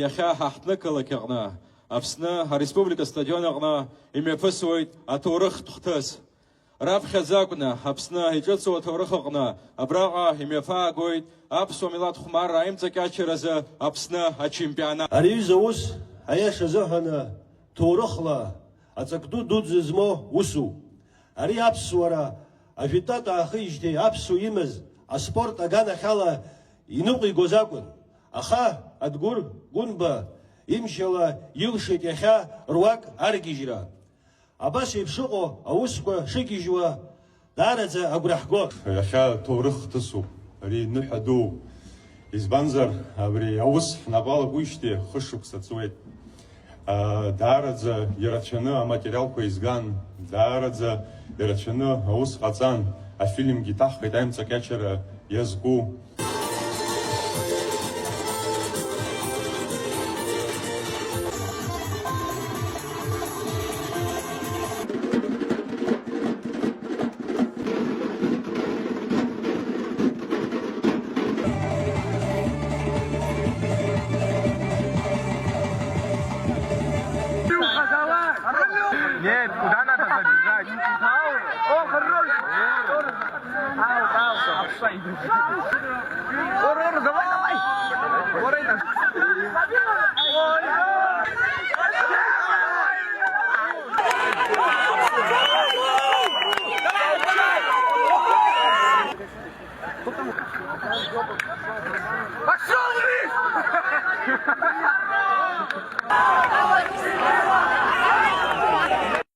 Иахьа ҳаҳҭнықалақь аҟны, Аԥсны Ареспублика стадион аҟны имҩаԥысуеит аҭоурыхтә хҭыс. Раԥхьаӡа акәны Аԥсны иҿыцу аҭоурых аҟны абраҟа имҩаԥаагоит аԥсуа милаҭ хәмарра аимҵакьачаразы Аԥсны ачемпионат. Ари аҩыза аус аиаша азыҳәаны ҭоурыхла аҵакду дуӡӡа змоу усуп. Ари аԥсуара ажәитәатә аахижьҭеи аԥсуа имаз аспорт аганахьала иныҟәигоз акәын. Аха Адгәыр Гәынба имшьала илшеит иахьа руак аргьежьра. Абас еиԥш ыҟоу аусқәа шыгьежьуа даараӡа агәра ҳгоит. Иахьа ҭоурых хҭысуп, ари ныҳәа дууп. Избанзар абри аус ҳнапалакуижьҭеи хышықәса ҵуеит. Даараӡа ирацәаны аматериалқәа изган, даараӡа ирацәаны аус ҟаҵан, афильмгьы иҭаҳхит аимҵакьачара иазку. Нет, куда надо забежать? О, хорош! Ау, давай, давай! Ой!